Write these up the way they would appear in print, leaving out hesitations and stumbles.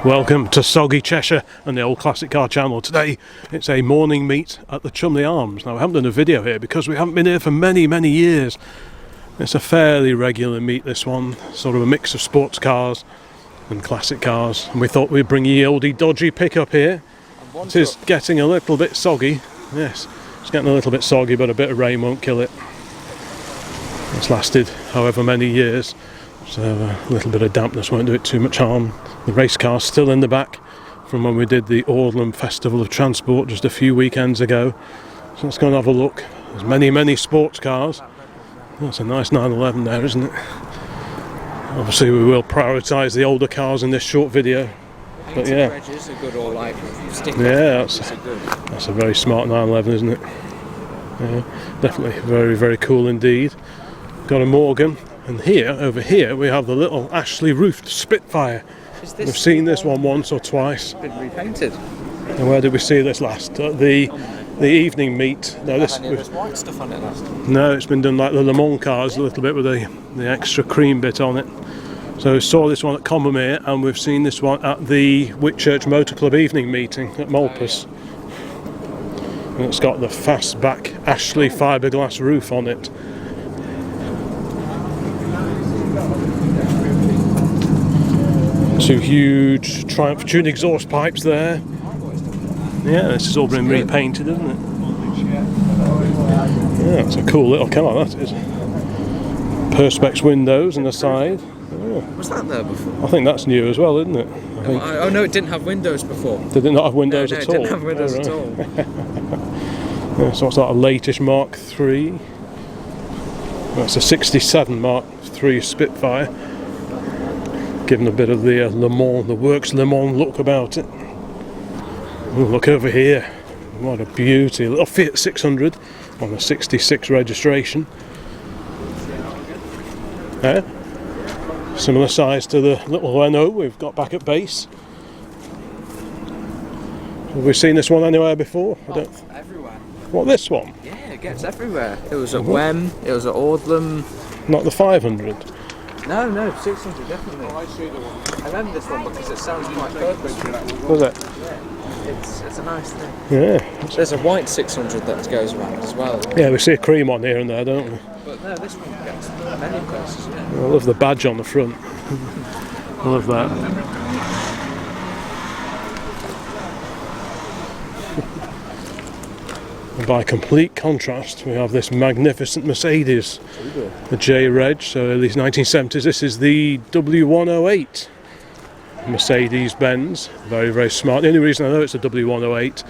Welcome to Soggy Cheshire and the Old Classic Car channel. Today it's a morning meet at the Chumley Arms. Now I haven't done a video here because we haven't been here for many years. It's a fairly regular meet, this one, sort of a mix of sports cars and classic cars, and we thought we'd bring you oldie dodgy pickup here. It is getting a little bit soggy. Yes, it's getting a little bit soggy, but a bit of rain won't kill it. It's lasted however many years, so a little bit of dampness won't do it too much harm. The race car's still in the back from when we did the Orland Festival of Transport just a few weekends ago. So let's go and have a look. There's many sports cars. That's a nice 911 there, isn't it? Obviously we will prioritise the older cars in this short video. But yeah, that's a very smart 911, isn't it? Yeah, definitely very cool indeed. Got a Morgan, and over here we have the little Ashley roofed Spitfire. We've seen this one once or twice. It's been repainted. And where did we see this last? At the evening meet. No, there's white stuff on it last. No, it's been done like the Le Mans cars, a little bit with the extra cream bit on it. So we saw this one at Combermere, and we've seen this one at the Whitchurch Motor Club evening meeting at Malpas. And it's got the fastback Ashley fiberglass roof on it. Two huge Triumph tuned exhaust pipes there. Yeah, this has all been repainted, isn't it? Yeah, it's a cool little car, that is. Perspex windows on the side. Oh. Was that there before? I think that's new as well, isn't it? Oh no, it didn't have windows before. Did it not have windows at all? No, it didn't have windows at all. Yeah, so it's like a latest Mark III. That's a 67 Mark III Spitfire. Given a bit of the Le Mans, the Works Le Mans look about it. Ooh, look over here. What a beauty. A little Fiat 600 on a 66 registration. Yeah. Similar size to the little Renault we've got back at base. Have we seen this one anywhere before? Everywhere. What, this one? Yeah, it gets everywhere. It was at Wem, it was at Ordlam. Not the 500? No, 600 definitely. I remember this one because it sounds quite purposeful. Was it? Yeah, it's a nice thing. Yeah. There's a white 600 that goes around as well. Yeah, we see a cream one here and there, don't we? But no, this one gets many places. Yeah. I love the badge on the front. I love that. And by complete contrast, we have this magnificent Mercedes, the J-Reg, so early 1970s. This is the W108 Mercedes-Benz. Very smart. The only reason I know it's a W108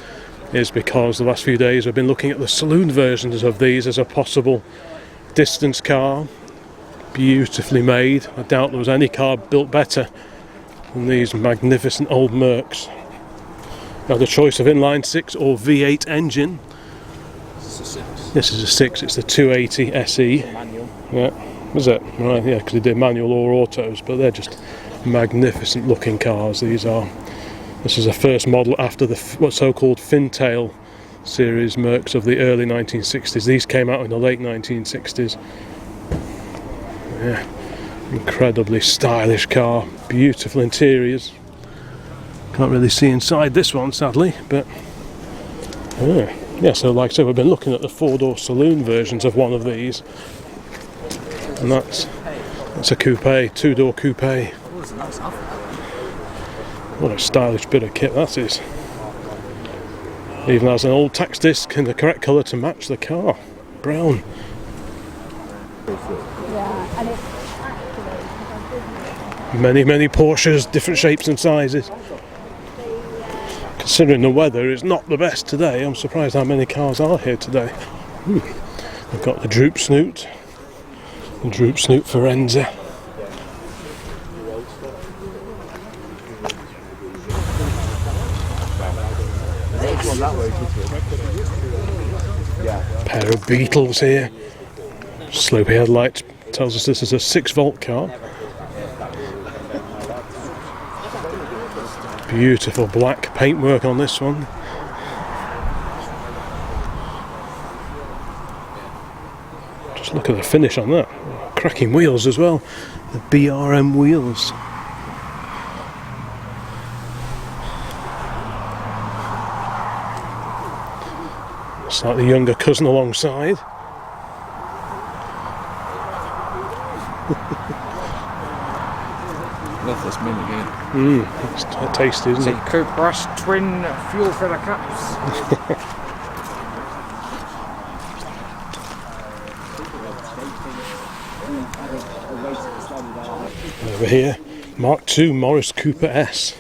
is because the last few days I've been looking at the saloon versions of these as a possible distance car. Beautifully made. I doubt there was any car built better than these magnificent old Mercs. You have the choice of inline 6 or V8 engine. This is a 6, it's the 280 SE. Manual. Yeah, was it? Right, yeah, because they did manual or autos, but they're just magnificent looking cars, these are. This is the first model after the what's so-called Fintail series Mercs of the early 1960s. These came out in the late 1960s. Yeah, incredibly stylish car, beautiful interiors. Can't really see inside this one, sadly, but yeah, so like I said, we've been looking at the four-door saloon versions of one of these, and that's a coupe, two-door coupe. What a stylish bit of kit that is. Even has an old tax disc in the correct colour to match the car, brown. Many Porsches, different shapes and sizes. Considering the weather is not the best today, I'm surprised how many cars are here today. We've got the Droop Snoot, Forenza. Pair of Beetles here. Slopey headlights tells us this is a 6-volt car. Beautiful black paintwork on this one. Just look at the finish on that. Cracking wheels as well. The BRM wheels. Slightly younger cousin alongside. Love this Mini game. It's tasty, isn't it? Coupe Rush twin fuel filler caps. Over here, Mark II Morris Cooper S.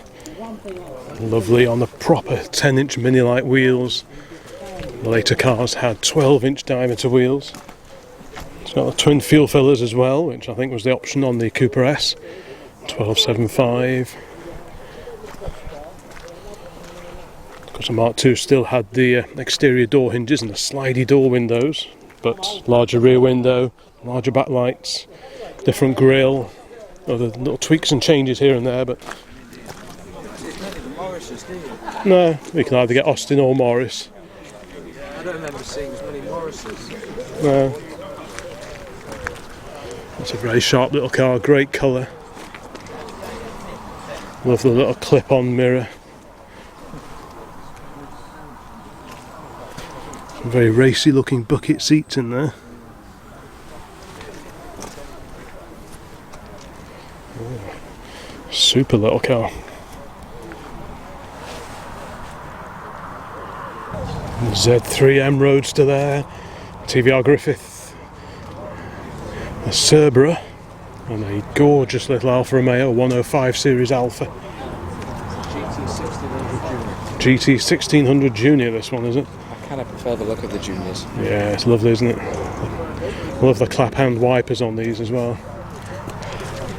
Lovely on the proper 10-inch Mini-Lite wheels. The later cars had 12-inch diameter wheels. It's got the twin fuel fillers as well, which I think was the option on the Cooper S. 1275. Of course, the Mark II still had the exterior door hinges and the slidey door windows, but larger rear window, larger backlights, different grille, other little tweaks and changes here and there, but no, we can either get Austin or Morris. I don't remember seeing as many Morrises. No. It's a very sharp little car, great colour. Love the little clip-on mirror. Some very racy looking bucket seats in there. Oh, super little car. Z3M Roadster there, TVR Griffith, a Cerbera, and a gorgeous little Alfa Romeo 105 Series Alpha. GT 1600 Junior, this one, is it? I kind of prefer the look of the Juniors. Yeah, it's lovely, isn't it? I love the clap hand wipers on these as well.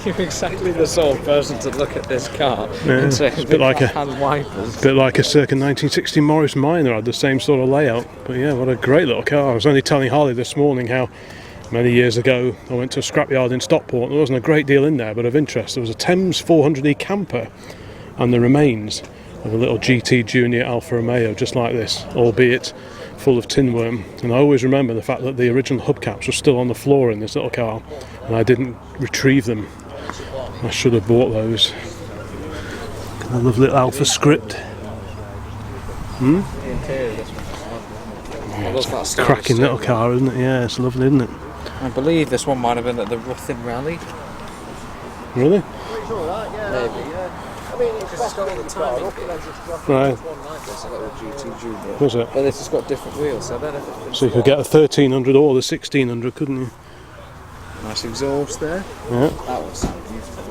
You're exactly the sort of person to look at this car and say, it's a bit like hand wipers. Bit like a circa 1960 Morris Minor, had the same sort of layout. But yeah, what a great little car. I was only telling Harley this morning how many years ago I went to a scrapyard in Stockport. There wasn't a great deal in there, but of interest, there was a Thames 400e camper and the remains of a little GT Junior Alfa Romeo just like this, albeit full of tin worm. And I always remember the fact that the original hubcaps were still on the floor in this little car and I didn't retrieve them. I should have bought those. A lovely little Alpha script. The interior of this one. I love that style. Cracking little car, isn't it? Yeah, it's lovely, isn't it? I believe this one might have been at the Ruthin Rally. Really? Maybe. Because it's got all the timing bits. Right. One like this, a little GT Junior. Was it? But this has got different wheels, so I don't know if it's been So you could get a 1300 or the 1600, couldn't you? nice exhaust there. Yeah. That would sound beautiful.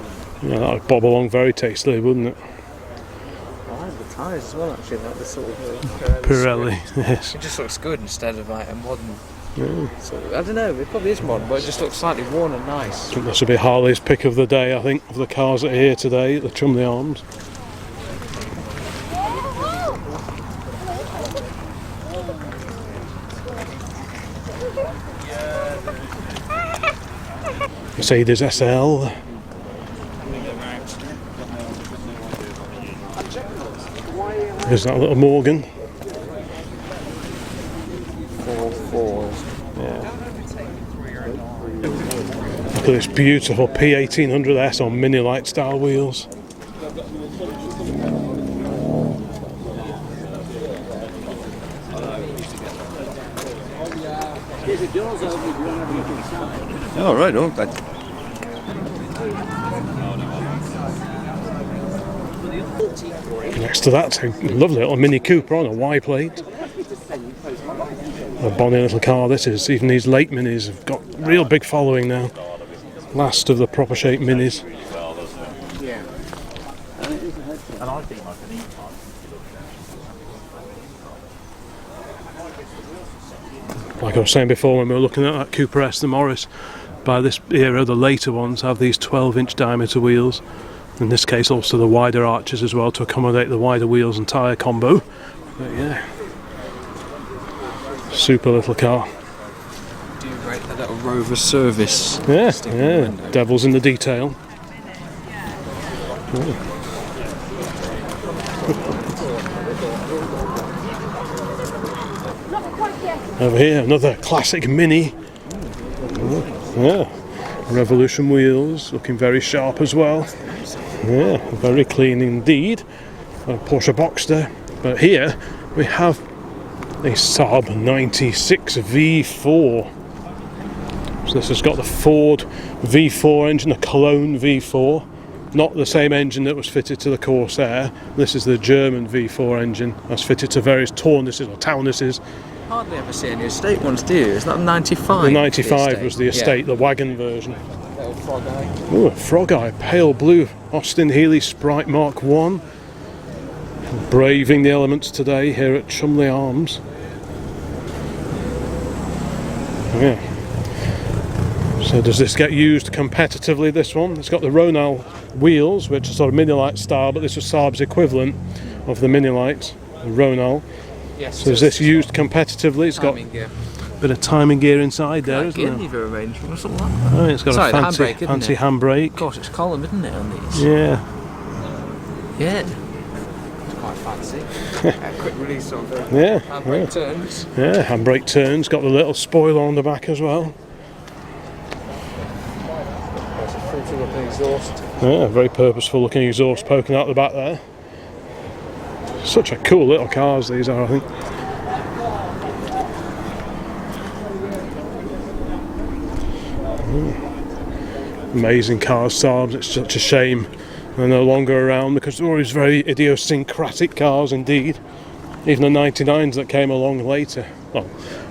Yeah, that would bob along very tastily, wouldn't it? I like the tyres as well, actually, like the sort of Pirelli, yes. It just looks good instead of like a modern. Yeah. Sort of, I don't know, it probably is modern, but it just looks slightly worn and nice. I think this will be Harley's pick of the day, I think, of the cars that are here today at the Chumley Arms. Mercedes SL. There's that little Morgan. 4.4s. Yeah. Look at this beautiful P1800S on Mini-Lite style wheels. Oh, right, oh, that. Next to that, a lovely little Mini Cooper on a Y plate. A bonny little car this is. Even these late Minis have got real big following now. Last of the proper shaped Minis. Like I was saying before when we were looking at that Cooper S, the Morris, by this era the later ones have these 12-inch diameter wheels. In this case also the wider arches as well to accommodate the wider wheels and tyre combo. But yeah, super little car. Do you rate the little Rover service? Yeah, sticker yeah, window? devil's in the detail. Yeah. Over here, another classic Mini. Yeah, Revolution wheels, looking very sharp as well. Yeah, very clean indeed. A Porsche Boxster. But here we have a Saab 96 V4. So this has got the Ford V4 engine, the Cologne V4. Not the same engine that was fitted to the Corsair. This is the German V4 engine that's fitted to various Tornices or Townices. Hardly ever see any estate ones, do you? Is that 95? The 95 was the estate, the wagon version. Little frog eye. Oh, a frog eye, pale blue Austin Healey Sprite Mark 1. Braving the elements today here at Chumley Arms. Yeah. So does this get used competitively, this one? It's got the Ronal wheels, which are sort of Mini-Lite style, but this is Saab's equivalent of the Mini-Lite, the Ronal. Yes. So is this used competitively? It's got gear. a bit of timing gear inside there, isn't Gear it? lever arrangement or something like that. Oh, it's got a fancy handbrake. Of course, it's column, isn't it, on these? Yeah. Yeah. It's quite fancy. Quick release of Yeah. handbrake turns. Yeah, handbrake turns. Got the little spoiler on the back as well. There's a fruity looking exhaust. Yeah, very purposeful looking exhaust poking out the back there. Such a cool little cars these are, I think. Amazing cars, Saabs. It's such a shame they're no longer around because they're always very idiosyncratic cars indeed. Even the 99s that came along later. Well,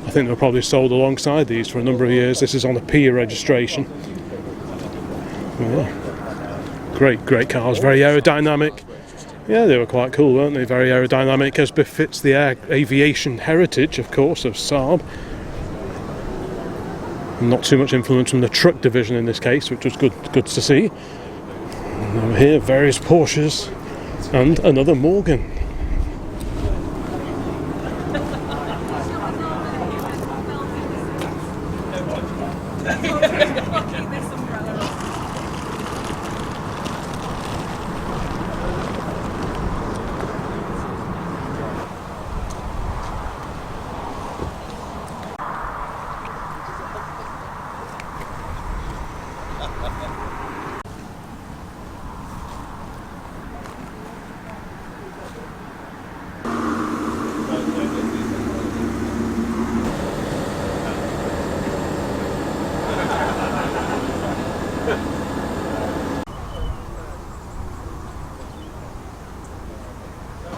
I think they were probably sold alongside these for a number of years. This is on a P registration. Yeah. Great cars, very aerodynamic. Yeah, they were quite cool, weren't they? Very aerodynamic, as befits the aviation heritage, of course, of Saab. Not too much influence from the truck division in this case, which was good to see. And over here, various Porsches and another Morgan.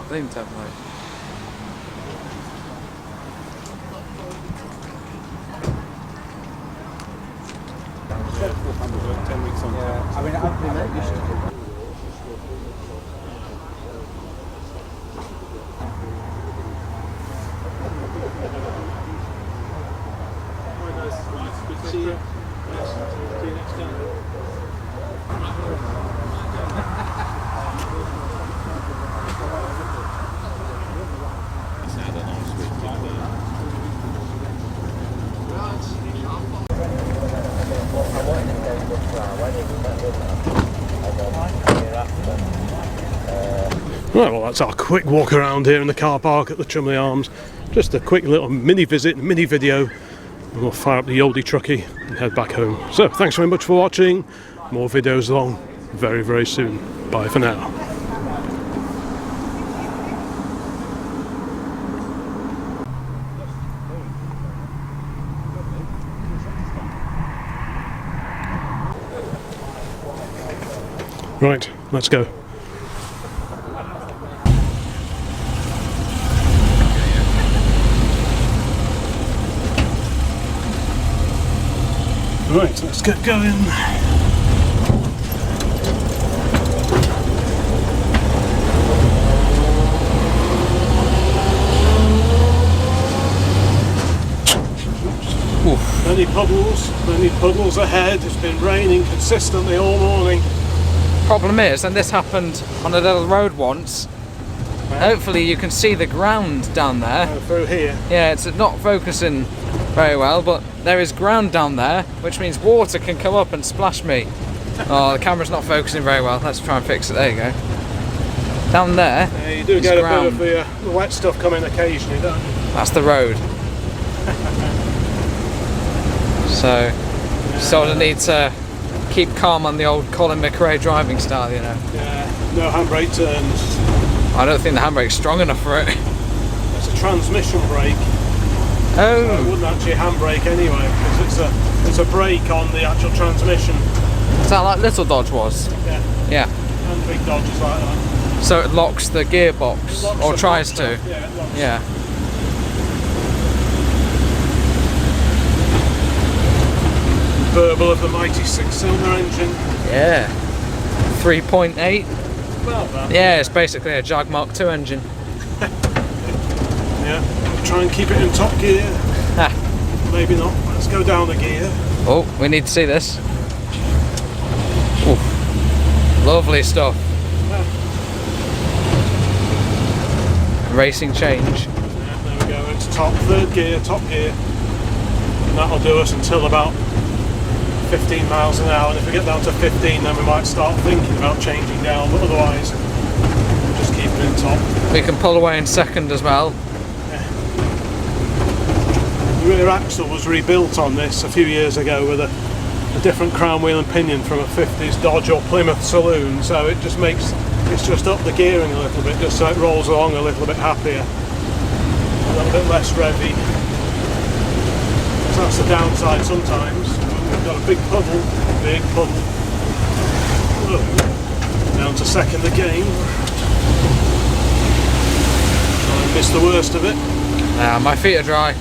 Blame tab light. Yeah, I mean, I've been used to it. See you. See you next time. Right, well, that's our quick walk around here in the car park at the Chumley Arms. Just a quick little mini visit, mini video, and we'll fire up the oldie truckie and head back home. So, thanks very much for watching. More videos along very soon. Bye for now. Right, let's go. Right, let's get going. Oof. Many puddles ahead. It's been raining consistently all morning. Problem is, and this happened on a little road once, hopefully you can see the ground down there. Through here. Yeah, it's not focusing very well, but there is ground down there, which means water can come up and splash me. Oh, the camera's not focusing very well. Let's try and fix it. There you go. Down there, you do get ground. A bit of the wet stuff coming occasionally, don't you? That's the road. So, sort of need to keep calm on the old Colin McRae driving style, you know. Yeah, no handbrake turns. I don't think the handbrake's strong enough for it. That's a transmission brake. Oh. So it wouldn't actually handbrake anyway, because it's a brake on the actual transmission. Is that like little Dodge was? Yeah. Yeah. And big Dodges like that. So it locks the gearbox, Locks or the tries box to. up. Yeah, it locks. Yeah. Burble of the mighty 6-cylinder engine. Yeah. 3.8. About that. Yeah, it's basically a Jag Mark II engine. Yeah. Try and keep it in top gear. Ah. Maybe not. Let's go down a gear. Oh, we need to see this. Ooh. Lovely stuff. Racing change. Yeah, there we go. It's third gear, top gear. And that'll do us until about 15 miles an hour. And if we get down to 15, then we might start thinking about changing down. But otherwise, we'll just keep it in top. We can pull away in second as well. The rear axle was rebuilt on this a few years ago with a different crown wheel and pinion from a 50s Dodge or Plymouth saloon, so it just makes it's just up the gearing a little bit, just so it rolls along a little bit happier, a little bit less revvy. So that's the downside sometimes. We've got a big puddle. Whoa. Down to second again. I missed the worst of it. My feet are dry.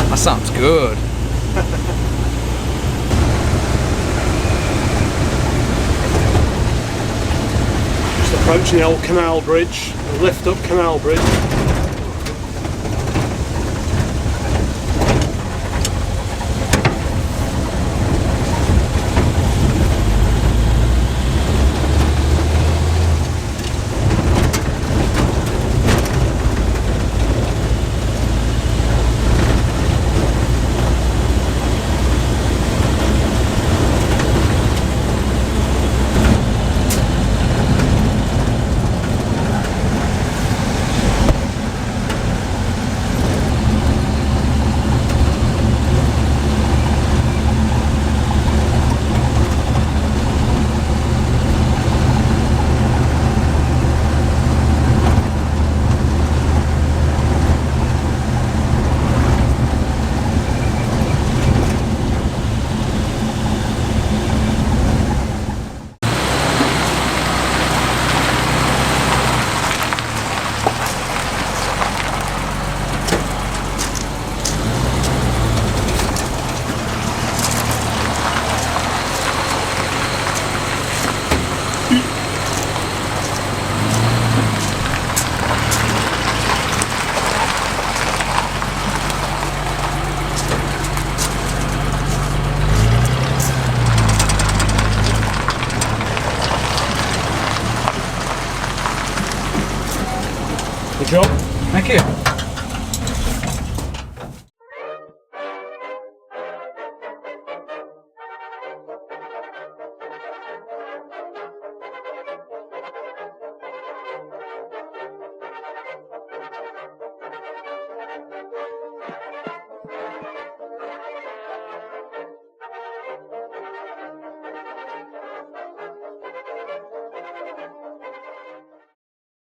That sounds good. Just approaching the old canal bridge, the lift up canal bridge. Good job. Thank you.